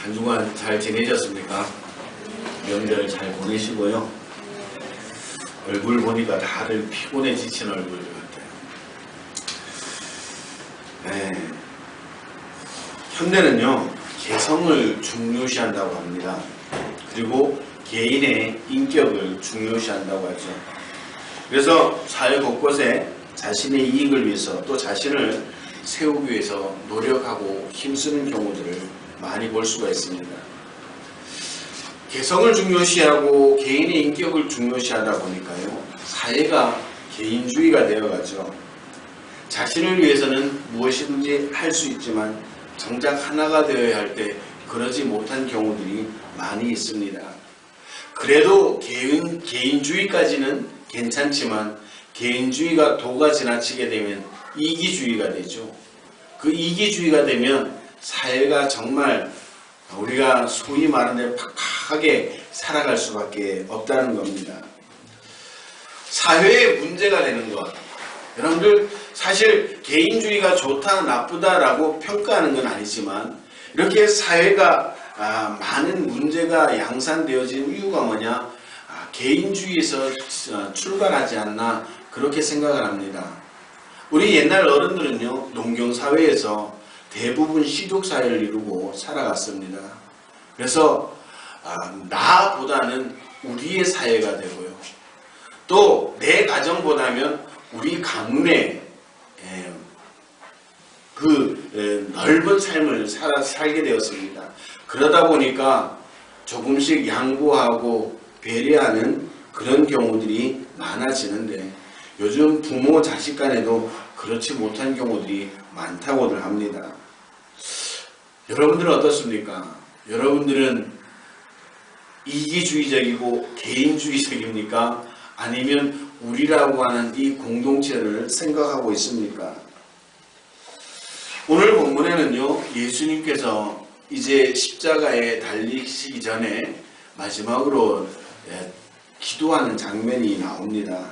한 주간 잘 지내셨습니까? 명절 잘 보내시고요. 얼굴 보니까 다들 피곤해 지친 얼굴 같아요. 현대는요, 개성을 중요시한다고 합니다. 그리고 개인의 인격을 중요시한다고 하죠. 그래서 사회 곳곳에 자신의 이익을 위해서 또 자신을 세우기 위해서 노력하고 힘쓰는 경우들을 많이 볼 수가 있습니다. 개성을 중요시하고 개인의 인격을 중요시하다 보니까요, 사회가 개인주의가 되어가죠. 자신을 위해서는 무엇이든지 할 수 있지만 정작 하나가 되어야 할 때 그러지 못한 경우들이 많이 있습니다. 그래도 개인주의까지는 괜찮지만 개인주의가 도가 지나치게 되면 이기주의가 되죠. 그 이기주의가 되면 사회가 정말 우리가 소위 말하는 팍팍하게 살아갈 수밖에 없다는 겁니다. 사회의 문제가 되는 것. 여러분들 사실 개인주의가 좋다 나쁘다라고 평가하는 건 아니지만 이렇게 사회가 많은 문제가 양산되어진 이유가 뭐냐? 개인주의에서 출발하지 않나 그렇게 생각을 합니다. 우리 옛날 어른들은요, 농경사회에서 대부분 시족사회를 이루고 살아갔습니다. 그래서 나보다는 우리의 사회가 되고요. 또 내 가정보다는 우리 가문의 그 넓은 삶을 살게 되었습니다. 그러다 보니까 조금씩 양보하고 배려하는 그런 경우들이 많아지는데 요즘 부모 자식 간에도 그렇지 못한 경우들이 많다고들 합니다. 여러분들은 어떻습니까? 여러분들은 이기주의적이고 개인주의적입니까? 아니면 우리라고 하는 이 공동체를 생각하고 있습니까? 오늘 본문에는요, 예수님께서 이제 십자가에 달리시기 전에 마지막으로 기도하는 장면이 나옵니다.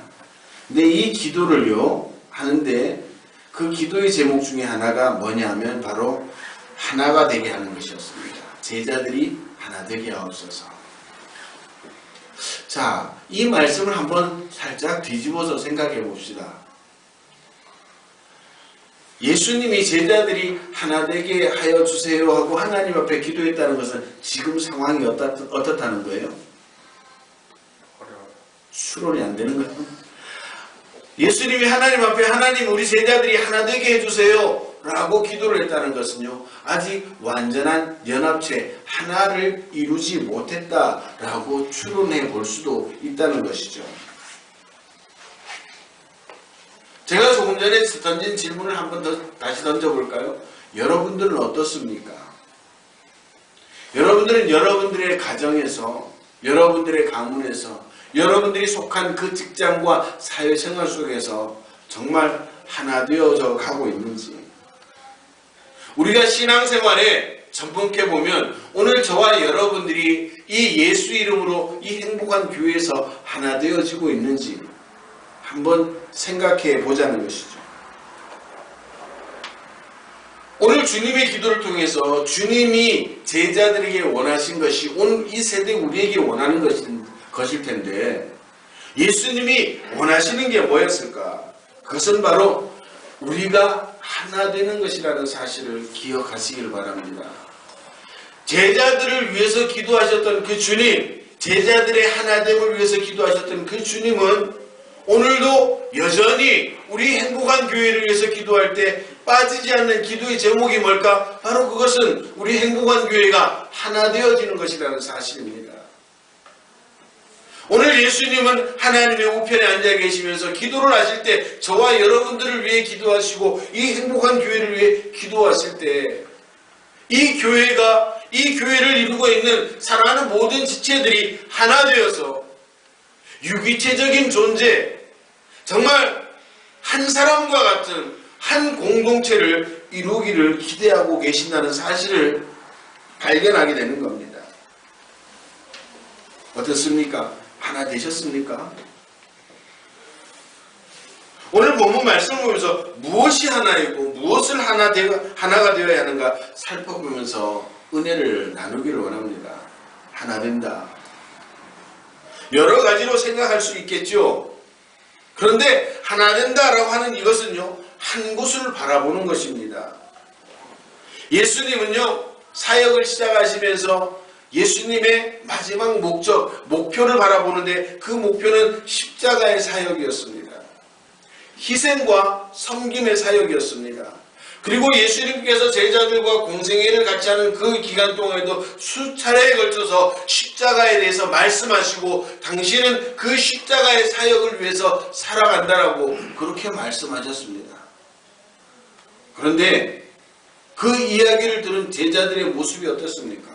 근데 이 기도를요 하는데 그 기도의 제목 중에 하나가 뭐냐면 바로 하나가 되게 하는 것이었습니다. 제자들이 하나 되게 하옵소서. 자, 이 말씀을 한번 살짝 뒤집어서 생각해 봅시다. 예수님이 제자들이 하나 되게 하여 주세요 하고 하나님 앞에 기도했다는 것은 지금 상황이 어떻다는 거예요? 추론이 안 되는 거예요. 예수님이 하나님 앞에 하나님 우리 제자들이 하나 되게 해주세요 라고 기도를 했다는 것은요, 아직 완전한 연합체 하나를 이루지 못했다라고 추론해 볼 수도 있다는 것이죠. 제가 조금 전에 던진 질문을 한 번 더 다시 던져볼까요? 여러분들은 어떻습니까? 여러분들은 여러분들의 가정에서, 여러분들의 가문에서, 여러분들이 속한 그 직장과 사회생활 속에서 정말 하나 되어져 가고 있는지, 우리가 신앙생활에 접목해 보면 오늘 저와 여러분들이 이 예수 이름으로 이 행복한 교회에서 하나 되어지고 있는지 한번 생각해 보자는 것이죠. 오늘 주님의 기도를 통해서 주님이 제자들에게 원하신 것이 오늘 이 세대 우리에게 원하는 것일 텐데 예수님이 원하시는 게 뭐였을까? 그것은 바로 우리가 하나 되는 것이라는 사실을 기억하시길 바랍니다. 제자들을 위해서 기도하셨던 그 주님, 제자들의 하나됨을 위해서 기도하셨던 그 주님은 오늘도 여전히 우리 행복한 교회를 위해서 기도할 때 빠지지 않는 기도의 제목이 뭘까? 바로 그것은 우리 행복한 교회가 하나 되어지는 것이라는 사실입니다. 오늘 예수님은 하나님의 우편에 앉아 계시면서 기도를 하실 때 저와 여러분들을 위해 기도하시고 이 행복한 교회를 위해 기도하실 때 이 교회를 이루고 있는 사랑하는 모든 지체들이 하나 되어서 유기체적인 존재, 정말 한 사람과 같은 한 공동체를 이루기를 기대하고 계신다는 사실을 발견하게 되는 겁니다. 어떻습니까? 하나 되셨습니까? 오늘 본문 말씀을 보면서 무엇이 하나이고 무엇을 하나가 되어야 하는가 살펴보면서 은혜를 나누기를 원합니다. 하나 된다. 여러 가지로 생각할 수 있겠죠. 그런데 하나 된다라고 하는 이것은요, 한 곳을 바라보는 것입니다. 예수님은요, 사역을 시작하시면서 예수님의 마지막 목표를 바라보는데 그 목표는 십자가의 사역이었습니다. 희생과 섬김의 사역이었습니다. 그리고 예수님께서 제자들과 공생애를 같이 하는 그 기간 동안에도 수차례에 걸쳐서 십자가에 대해서 말씀하시고 당신은 그 십자가의 사역을 위해서 살아간다라고 그렇게 말씀하셨습니다. 그런데 그 이야기를 들은 제자들의 모습이 어떻습니까?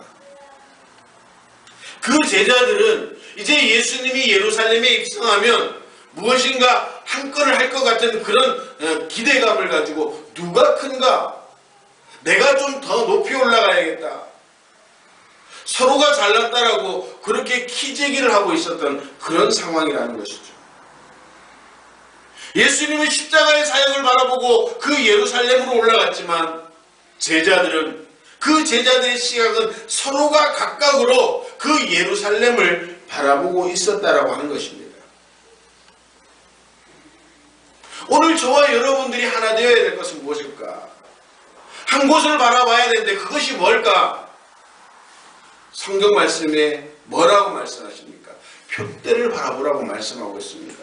그 제자들은 이제 예수님이 예루살렘에 입성하면 무엇인가 한 건을 할 것 같은 그런 기대감을 가지고 누가 큰가? 내가 좀 더 높이 올라가야겠다. 서로가 잘났다라고 그렇게 키재기를 하고 있었던 그런 상황이라는 것이죠. 예수님은 십자가의 사역을 바라보고 그 예루살렘으로 올라갔지만 제자들은 그 제자들의 시각은 서로가 각각으로 그 예루살렘을 바라보고 있었다라고 하는 것입니다. 오늘 저와 여러분들이 하나 되어야 될 것은 무엇일까? 한 곳을 바라봐야 되는데 그것이 뭘까? 성경 말씀에 뭐라고 말씀하십니까? 표대를 바라보라고 말씀하고 있습니다.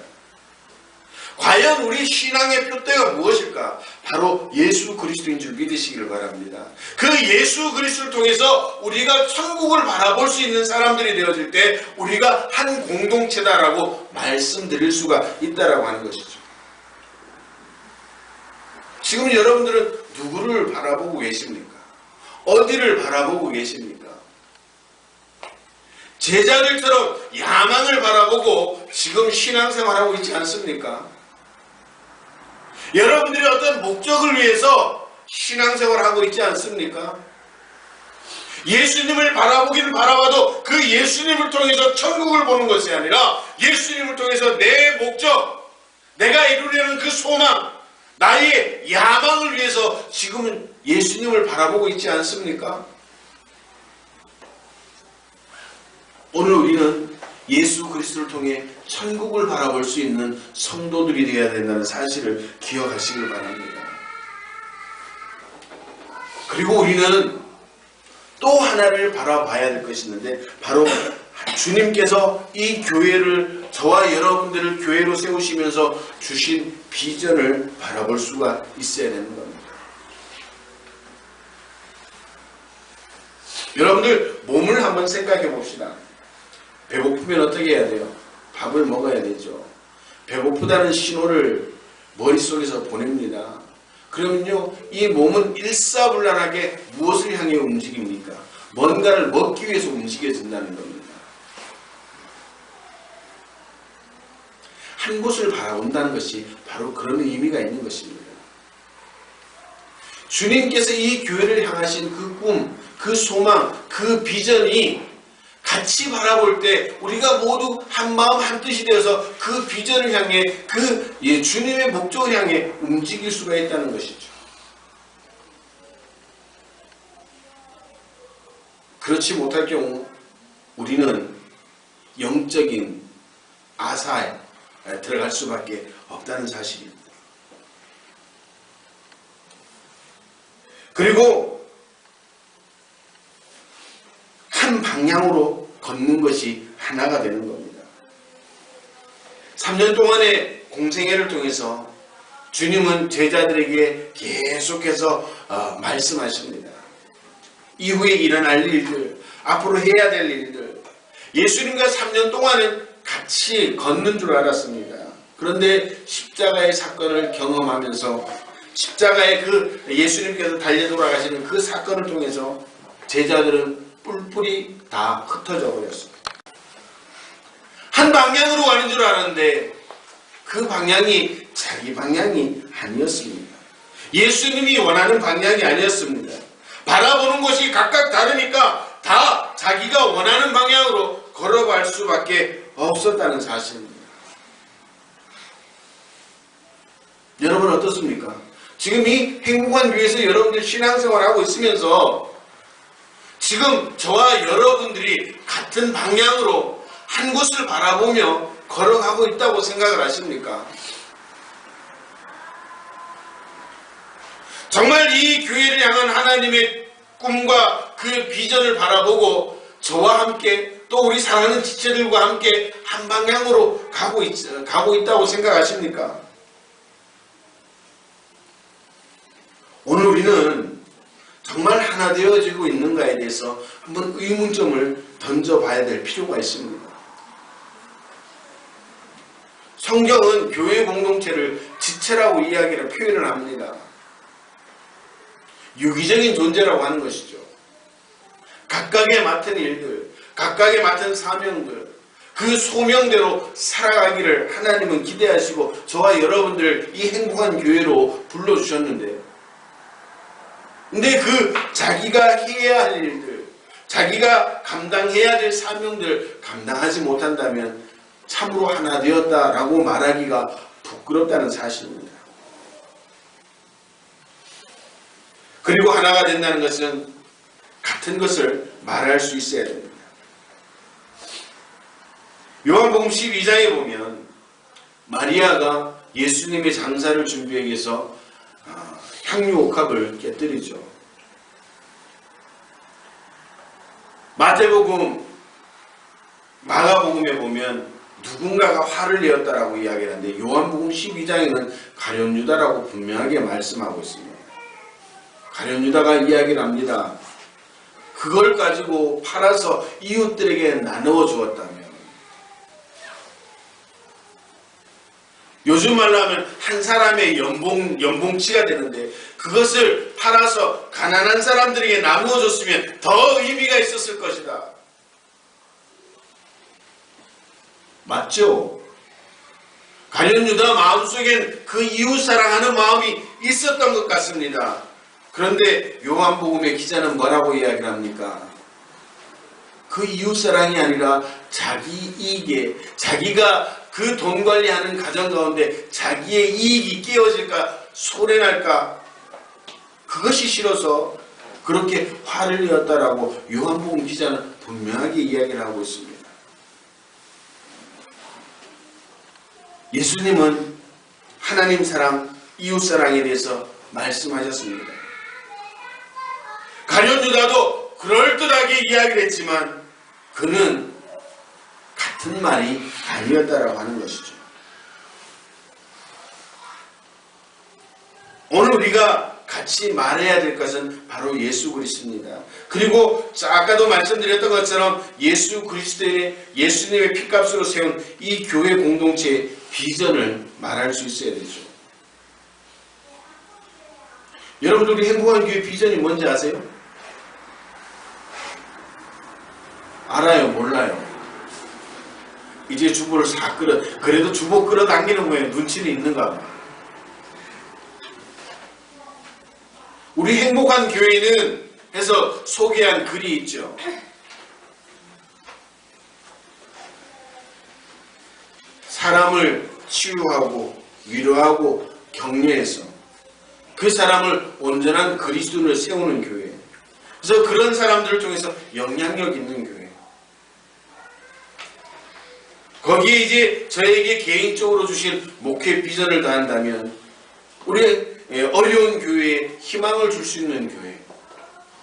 과연 우리 신앙의 표대가 무엇일까? 바로 예수 그리스도인 줄 믿으시기를 바랍니다. 그 예수 그리스도를 통해서 우리가 천국을 바라볼 수 있는 사람들이 되어질 때 우리가 한 공동체다라고 말씀드릴 수가 있다라고 하는 것이죠. 지금 여러분들은 누구를 바라보고 계십니까? 어디를 바라보고 계십니까? 제자들처럼 야망을 바라보고 지금 신앙생활하고 있지 않습니까? 여러분들이 어떤 목적을 위해서 신앙생활하고 있지 않습니까? 예수님을 바라보기는 바라봐도 그 예수님을 통해서 천국을 보는 것이 아니라 예수님을 통해서 내 목적, 내가 이루려는 그 소망, 나의 야망을 위해서 지금은 예수님을 바라보고 있지 않습니까? 오늘 우리는 예수 그리스도를 통해 천국을 바라볼 수 있는 성도들이 되어야 된다는 사실을 기억하시길 바랍니다. 그리고 우리는 또 하나를 바라봐야 될 것이 있는데 바로 주님께서 이 교회를, 저와 여러분들을 교회로 세우시면서 주신 비전을 바라볼 수가 있어야 되는 겁니다. 여러분들 몸을 한번 생각해 봅시다. 배고프면 어떻게 해야 돼요? 밥을 먹어야 되죠. 배고프다는 신호를 머릿속에서 보냅니다. 그러면요, 이 몸은 일사불란하게 무엇을 향해 움직입니까? 뭔가를 먹기 위해서 움직여진다는 겁니다. 한 곳을 바라본다는 것이 바로 그런 의미가 있는 것입니다. 주님께서 이 교회를 향하신 그 꿈, 그 소망, 그 비전이 같이 바라볼 때 우리가 모두 한 마음 한 뜻이 되어서 그 비전을 향해, 그 주님의 목적을 향해 움직일 수가 있다는 것이죠. 그렇지 못할 경우 우리는 영적인 아사에 들어갈 수밖에 없다는 사실입니다. 그리고 한 방향으로 걷는 것이 하나가 되는 겁니다. 3년 동안의 공생애를 통해서 주님은 제자들에게 계속해서 말씀하십니다. 이후에 일어날 일들, 앞으로 해야 될 일들, 예수님과 3년 동안은 같이 걷는 줄 알았습니다. 그런데 십자가의 사건을 경험하면서 십자가의 그 예수님께서 달려 돌아가시는 그 사건을 통해서 제자들은 뿔뿔이 다 흩어져 버렸습니다. 한 방향으로 가는 줄 알았는데 그 방향이 자기 방향이 아니었습니다. 예수님이 원하는 방향이 아니었습니다. 바라보는 것이 각각 다르니까 다 자기가 원하는 방향으로 걸어갈 수밖에 없었다는 사실입니다. 여러분 어떻습니까? 지금 이 행복한 교회에서 여러분들 신앙생활하고 있으면서 지금 저와 여러분들이 같은 방향으로 한 곳을 바라보며 걸어가고 있다고 생각을 하십니까? 정말 이 교회를 향한 하나님의 꿈과 그 비전을 바라보고 저와 함께 또 우리 사랑하는 지체들과 함께 한 방향으로 가고 있다고 생각하십니까? 오늘 우리는 정말 하나 되어지고 있는가에 대해서 한번 의문점을 던져봐야 될 필요가 있습니다. 성경은 교회 공동체를 지체라고 이야기를 표현을 합니다. 유기적인 존재라고 하는 것이죠. 각각의 맡은 일들, 각각의 맡은 사명들, 그 소명대로 살아가기를 하나님은 기대하시고 저와 여러분들을 이 행복한 교회로 불러주셨는데, 근데 그 자기가 해야 할 일들, 자기가 감당해야 될 사명들을 감당하지 못한다면 참으로 하나 되었다라고 말하기가 부끄럽다는 사실입니다. 그리고 하나가 된다는 것은 같은 것을 말할 수 있어야 됩니다. 요한복음 12장에 보면 마리아가 예수님의 장사를 준비하기 위해서 향유옥합을 깨뜨리죠. 마태복음, 마가복음에 보면 누군가가 화를 내었다라고 이야기를 하는데 요한복음 12장에는 가룟 유다라고 분명하게 말씀하고 있습니다. 가룟 유다가 이야기를 합니다. 그걸 가지고 팔아서 이웃들에게 나누어 주었다면, 요즘 말로 하면 한 사람의 연봉치가 되는데 그것을 팔아서 가난한 사람들에게 나누어 줬으면 더 의미가 있었을 것이다. 맞죠? 가룟 유다 마음속엔 그 이웃 사랑하는 마음이 있었던 것 같습니다. 그런데 요한복음의 기자는 뭐라고 이야기를 합니까? 그 이웃사랑이 아니라 자기 이익에, 자기가 그 돈 관리하는 가정 가운데 자기의 이익이 깨어질까 손해날까, 그것이 싫어서 그렇게 화를 내었다라고 요한복음 기자는 분명하게 이야기를 하고 있습니다. 예수님은 하나님 사랑, 이웃 사랑에 대해서 말씀하셨습니다. 가룟 유다도 그럴듯하게 이야기를 했지만 그는 같은 말이 아니었다라고 하는 것이죠. 오늘 우리가 같이 말해야 될 것은 바로 예수 그리스도입니다. 그리고 아까도 말씀드렸던 것처럼 예수 그리스도의, 예수님의 피값으로 세운 이 교회 공동체의 비전을 말할 수 있어야 되죠. 여러분들 우리 행복한 교회 비전이 뭔지 아세요? 알아요? 몰라요? 이제 주보를 싹 그래도 주보 끌어당기는 거에 눈치는 있는가 봐. 우리 행복한 교회는 해서 소개한 글이 있죠. 사람을 치유하고 위로하고 격려해서 그 사람을 온전한 그리스도인으로 세우는 교회. 그래서 그런 사람들을 통해서 영향력 있는 교회. 거기에 이제 저에게 개인적으로 주신 목회 비전을 다한다면 우리 어려운 교회에 희망을 줄 수 있는 교회,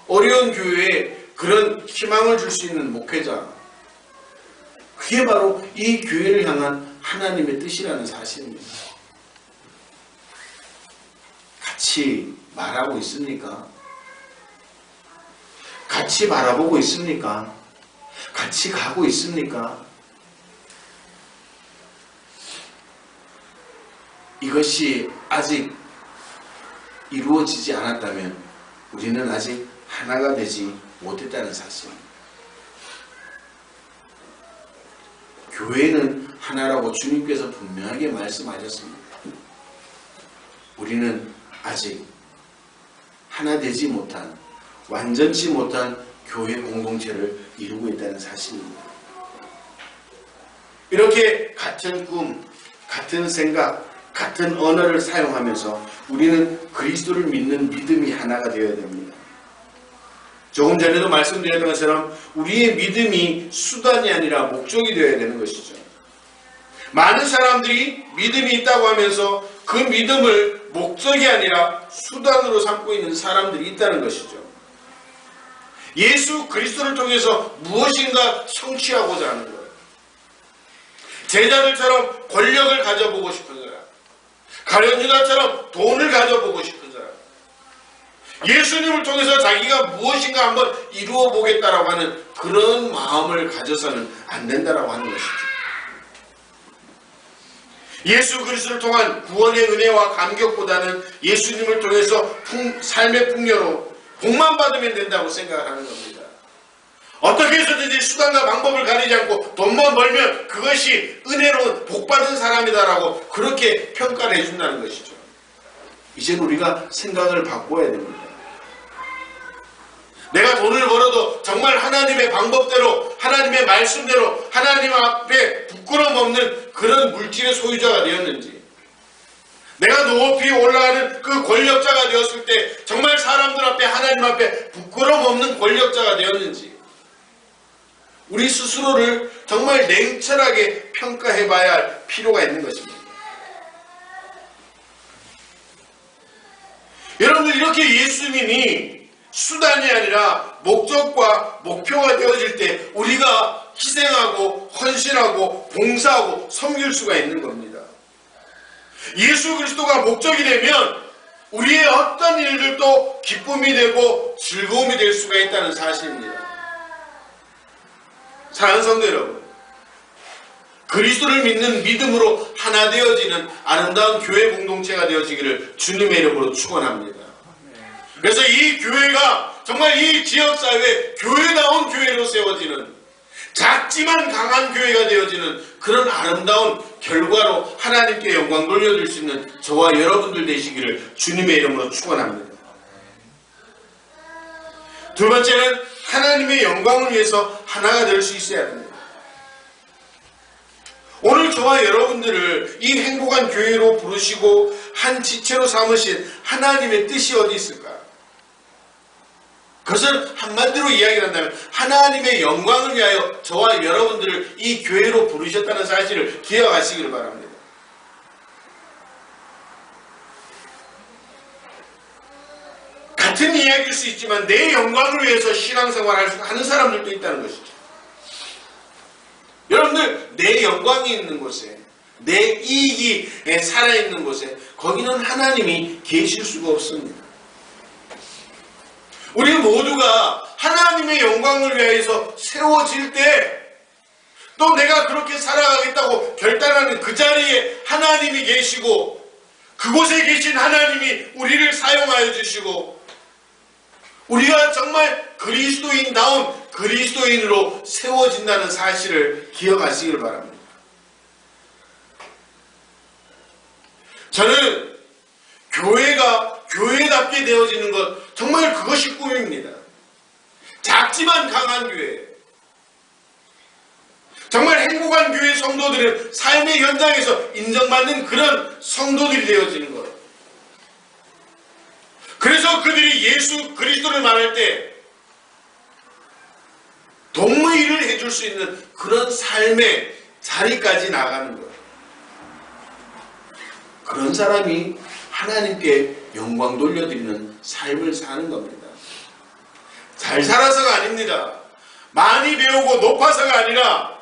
어려운 교회에 그런 희망을 줄 수 있는 목회자, 그게 바로 이 교회를 향한 하나님의 뜻이라는 사실입니다. 같이 말하고 있습니까? 같이 바라보고 있습니까? 같이 가고 있습니까? 이것이 아직 이루어지지 않았다면 우리는 아직 하나가 되지 못했다는 사실입니다. 교회는 하나라고 주님께서 분명하게 말씀하셨습니다. 우리는 아직 하나 되지 못한, 완전치 못한 교회 공동체를 이루고 있다는 사실입니다. 이렇게 같은 꿈, 같은 생각, 같은 언어를 사용하면서 우리는 그리스도를 믿는 믿음이 하나가 되어야 됩니다. 조금 전에도 말씀드렸던 것처럼 우리의 믿음이 수단이 아니라 목적이 되어야 되는 것이죠. 많은 사람들이 믿음이 있다고 하면서 그 믿음을 목적이 아니라 수단으로 삼고 있는 사람들이 있다는 것이죠. 예수 그리스도를 통해서 무엇인가 성취하고자 하는 것. 제자들처럼 권력을 가져보고 싶은 사람, 가룟 유다처럼 돈을 가져보고 싶은 사람, 예수님을 통해서 자기가 무엇인가 한번 이루어 보겠다라고 하는 그런 마음을 가져서는 안 된다라고 하는 것이죠. 예수 그리스도를 통한 구원의 은혜와 감격보다는 예수님을 통해서 삶의 풍요로 복만 받으면 된다고 생각하는 겁니다. 어떻게 해서든지 수단과 방법을 가리지 않고 돈만 벌면 그것이 은혜로운 복받은 사람이다라고 그렇게 평가를 해준다는 것이죠. 이제는 우리가 생각을 바꿔야 됩니다. 내가 돈을 벌어도 정말 하나님의 방법대로, 하나님의 말씀대로 하나님 앞에 부끄러움 없는 그런 물질의 소유자가 되었는지, 내가 높이 올라가는 그 권력자가 되었을 때 정말 사람들 앞에, 하나님 앞에 부끄러움 없는 권력자가 되었는지, 우리 스스로를 정말 냉철하게 평가해 봐야 할 필요가 있는 것입니다. 여러분들, 이렇게 예수님이 수단이 아니라 목적과 목표가 되어질 때 우리가 희생하고 헌신하고 봉사하고 섬길 수가 있는 겁니다. 예수 그리스도가 목적이 되면 우리의 어떤 일들도 기쁨이 되고 즐거움이 될 수가 있다는 사실입니다. 사랑하는 성도 여러분, 그리스도를 믿는 믿음으로 하나 되어지는 아름다운 교회 공동체가 되어지기를 주님의 이름으로 축원합니다. 그래서 이 교회가 정말 이 지역사회에 교회다운 교회로 세워지는, 작지만 강한 교회가 되어지는 그런 아름다운 결과로 하나님께 영광 돌려줄 수 있는 저와 여러분들 되시기를 주님의 이름으로 축원합니다. 두 번째는 하나님의 영광을 위해서 하나가 될 수 있어야 합니다. 오늘 저와 여러분들을 이 행복한 교회로 부르시고 한 지체로 삼으신 하나님의 뜻이 어디 있을까? 그것을 한마디로 이야기를 한다면 하나님의 영광을 위하여 저와 여러분들을 이 교회로 부르셨다는 사실을 기억하시기를 바랍니다. 같은 이야기일 수 있지만 내 영광을 위해서 신앙생활을 하는 사람들도 있다는 것이죠. 여러분들, 내 영광이 있는 곳에, 내 이익이 살아있는 곳에 거기는 하나님이 계실 수가 없습니다. 우리 모두가 하나님의 영광을 위해서 세워질 때, 또 내가 그렇게 살아가겠다고 결단하는 그 자리에 하나님이 계시고 그곳에 계신 하나님이 우리를 사용하여 주시고 우리가 정말 그리스도인다운 그리스도인으로 세워진다는 사실을 기억하시길 바랍니다. 저는 교회가 교회답게 되어지는 것, 정말 그것이 꿈입니다. 작지만 강한 교회, 정말 행복한 교회 성도들은 삶의 현장에서 인정받는 그런 성도들이 되어지는 것. 그래서 그들이 예수 그리스도를 말할 때 동무일을 해줄 수 있는 그런 삶의 자리까지 나가는 것. 그런 사람이 하나님께 영광 돌려드리는 삶을 사는 겁니다. 잘 살아서가 아닙니다. 많이 배우고 높아서가 아니라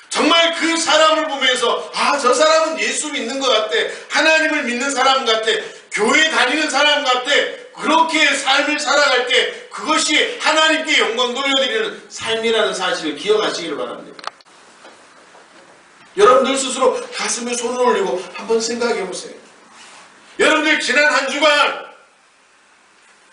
정말 그 사람을 보면서 저 사람은 예수 믿는 것 같아, 하나님을 믿는 사람 같아, 교회 다니는 사람 같아, 그렇게 삶을 살아갈 때 그것이 하나님께 영광 돌려드리는 삶이라는 사실을 기억하시기를 바랍니다. 여러분들 스스로 가슴에 손을 올리고 한번 생각해 보세요. 여러분들 지난 한 주간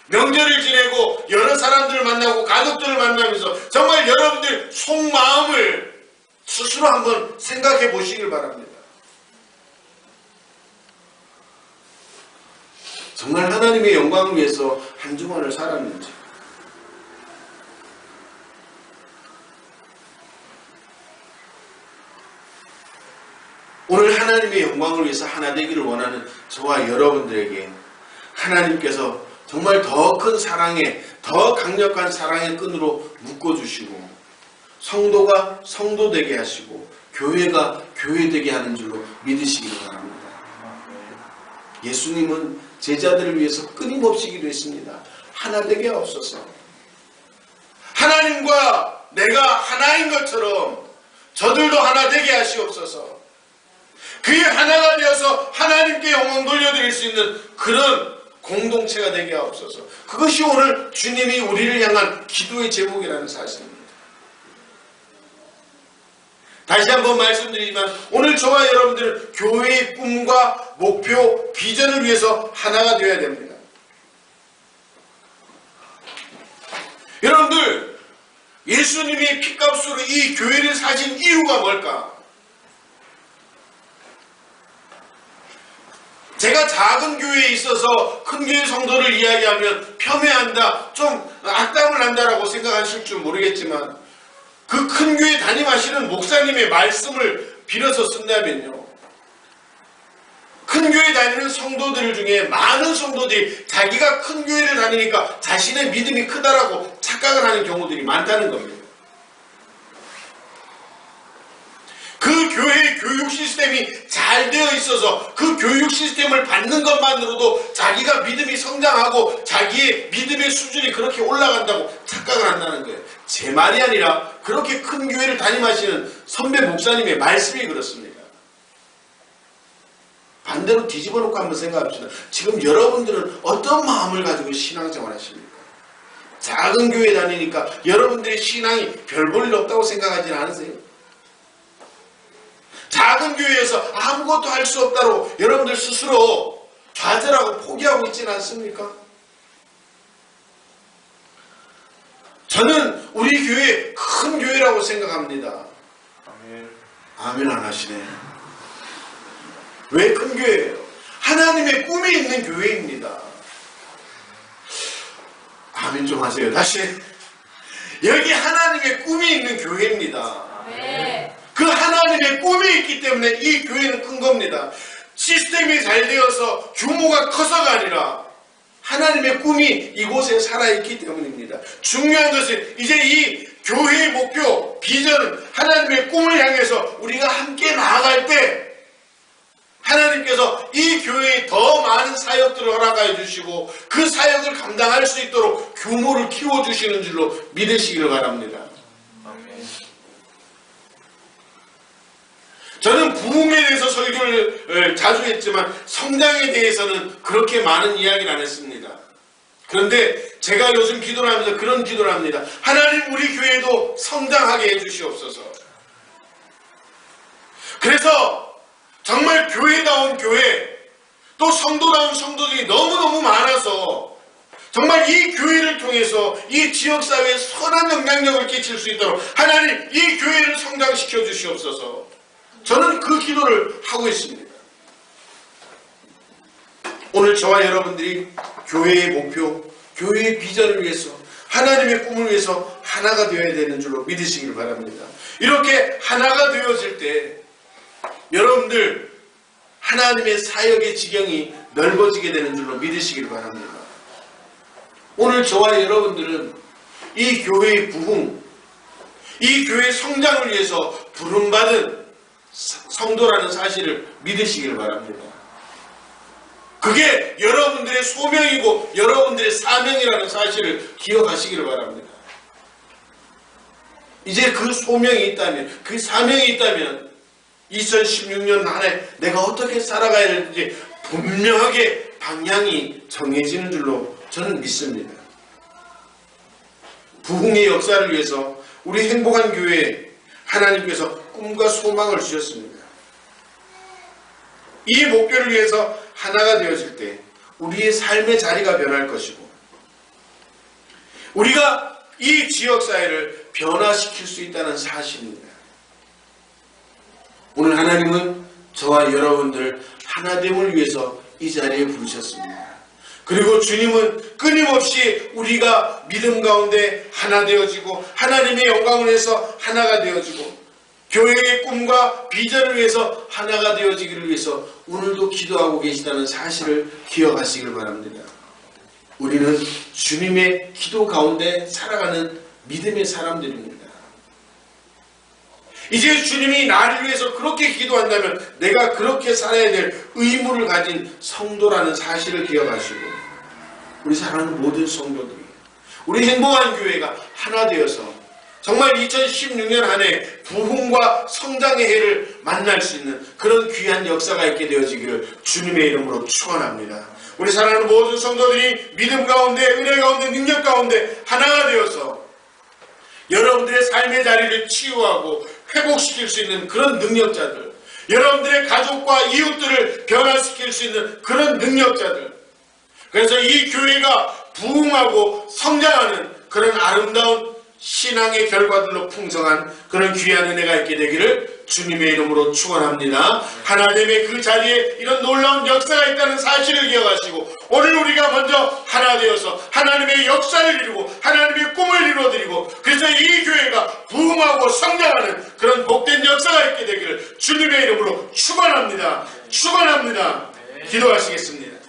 명절을 지내고 여러 사람들을 만나고 가족들을 만나면서 정말 여러분들 속마음을 스스로 한번 생각해 보시길 바랍니다. 정말 하나님의 영광을 위해서 한 주간을 살았는지, 오늘 하나님의 영광을 위해서 하나 되기를 원하는 저와 여러분들에게 하나님께서 정말 더 큰 사랑에, 더 강력한 사랑의 끈으로 묶어주시고 성도가 성도 되게 하시고 교회가 교회 되게 하는 줄로 믿으시기를 바랍니다. 예수님은 제자들을 위해서 끊임없이 기도했습니다. 하나 되게 하옵소서. 하나님과 내가 하나인 것처럼 저들도 하나 되게 하시옵소서. 그의 하나가 되어서 하나님께 영광 돌려드릴 수 있는 그런 공동체가 되게 하옵소서. 그것이 오늘 주님이 우리를 향한 기도의 제목이라는 사실입니다. 다시 한번 말씀드리지만 오늘 저와 여러분들은 교회의 꿈과 목표, 비전을 위해서 하나가 되어야 됩니다. 여러분들, 예수님이 피값으로 이 교회를 사신 이유가 뭘까? 제가 작은 교회에 있어서 큰 교회 성도를 이야기하면 폄훼한다, 좀 악담을 한다라고 생각하실 줄 모르겠지만 그 큰 교회 담임하시는 목사님의 말씀을 빌어서 쓴다면요, 큰 교회 다니는 성도들 중에 많은 성도들이 자기가 큰 교회를 다니니까 자신의 믿음이 크다라고 착각을 하는 경우들이 많다는 겁니다. 그 교회의 교육 시스템이 잘 되어 있어서 그 교육 시스템을 받는 것만으로도 자기가 믿음이 성장하고 자기의 믿음의 수준이 그렇게 올라간다고 착각을 한다는 거예요. 제 말이 아니라 그렇게 큰 교회를 담임하시는 선배 목사님의 말씀이 그렇습니다. 반대로 뒤집어 놓고 한번 생각합시다. 지금 여러분들은 어떤 마음을 가지고 신앙생활 하십니까? 작은 교회 다니니까 여러분들의 신앙이 별 볼 일 없다고 생각하지는 않으세요? 작은 교회에서 아무것도 할 수 없다고 여러분들 스스로 좌절하고 포기하고 있지는 않습니까? 저는 우리 교회 큰 교회라고 생각합니다. 아멘 안 하시네. 왜 큰 교회예요? 하나님의 꿈이 있는 교회입니다. 아멘 좀 하세요. 다시. 여기 하나님의 꿈이 있는 교회입니다. 그 하나님의 꿈이 있기 때문에 이 교회는 큰 겁니다. 시스템이 잘 되어서 규모가 커서가 아니라 하나님의 꿈이 이곳에 살아있기 때문입니다. 중요한 것은 이제 이 교회의 목표, 비전은 하나님의 꿈을 향해서 우리가 함께 나아갈 때 하나님께서 이 교회에 더 많은 사역들을 허락하여 주시고 그 사역을 감당할 수 있도록 규모를 키워주시는 줄로 믿으시기를 바랍니다. 저는 부흥에 대해서 설교를 자주 했지만 성장에 대해서는 그렇게 많은 이야기를 안 했습니다. 그런데 제가 요즘 기도를 하면서 그런 기도를 합니다. 하나님 우리 교회도 성장하게 해주시옵소서. 그래서 정말 교회다운 교회, 또 성도다운 성도들이 너무너무 많아서 정말 이 교회를 통해서 이 지역사회에 선한 영향력을 끼칠 수 있도록 하나님 이 교회를 성장시켜 주시옵소서. 저는 그 기도를 하고 있습니다. 오늘 저와 여러분들이 교회의 목표, 교회의 비전을 위해서 하나님의 꿈을 위해서 하나가 되어야 되는 줄로 믿으시길 바랍니다. 이렇게 하나가 되어질 때 여러분들 하나님의 사역의 지경이 넓어지게 되는 줄로 믿으시길 바랍니다. 오늘 저와 여러분들은 이 교회의 부흥, 이 교회의 성장을 위해서 부름받은 성도라는 사실을 믿으시길 바랍니다. 그게 여러분들의 소명이고 여러분들의 사명이라는 사실을 기억하시기를 바랍니다. 이제 그 소명이 있다면, 그 사명이 있다면 2016년 한 해 내가 어떻게 살아가야 될지 분명하게 방향이 정해지는 줄로 저는 믿습니다. 부흥의 역사를 위해서 우리 행복한 교회에 하나님께서 꿈과 소망을 주셨습니다. 이 목표를 위해서 하나가 되어질 때 우리의 삶의 자리가 변할 것이고 우리가 이 지역사회를 변화시킬 수 있다는 사실입니다. 오늘 하나님은 저와 여러분들 하나됨을 위해서 이 자리에 부르셨습니다. 그리고 주님은 끊임없이 우리가 믿음 가운데 하나 되어지고 하나님의 영광을 위해서 하나가 되어지고 교회의 꿈과 비전을 위해서 하나가 되어지기를 위해서 오늘도 기도하고 계시다는 사실을 기억하시길 바랍니다. 우리는 주님의 기도 가운데 살아가는 믿음의 사람들입니다. 이제 주님이 나를 위해서 그렇게 기도한다면 내가 그렇게 살아야 될 의무를 가진 성도라는 사실을 기억하시고, 우리 사랑하는 모든 성도들이, 우리 행복한 교회가 하나 되어서 정말 2016년 한 해 부흥과 성장의 해를 만날 수 있는 그런 귀한 역사가 있게 되어지기를 주님의 이름으로 축원합니다. 우리 사랑하는 모든 성도들이 믿음 가운데, 은혜 가운데, 능력 가운데 하나가 되어서 여러분들의 삶의 자리를 치유하고 회복시킬 수 있는 그런 능력자들, 여러분들의 가족과 이웃들을 변화시킬 수 있는 그런 능력자들, 그래서 이 교회가 부흥하고 성장하는 그런 아름다운 신앙의 결과들로 풍성한 그런 귀한 은혜가 있게 되기를 주님의 이름으로 축원합니다. 하나님의 그 자리에 이런 놀라운 역사가 있다는 사실을 기억하시고, 오늘 우리가 먼저 하나 되어서 하나님의 역사를 이루고 하나님의 꿈을 이루어드리고, 그래서 이 교회가 부흥하고 성장하는 그런 복된 역사가 있게 되기를 주님의 이름으로 축원합니다. 축원합니다. 기도하시겠습니다.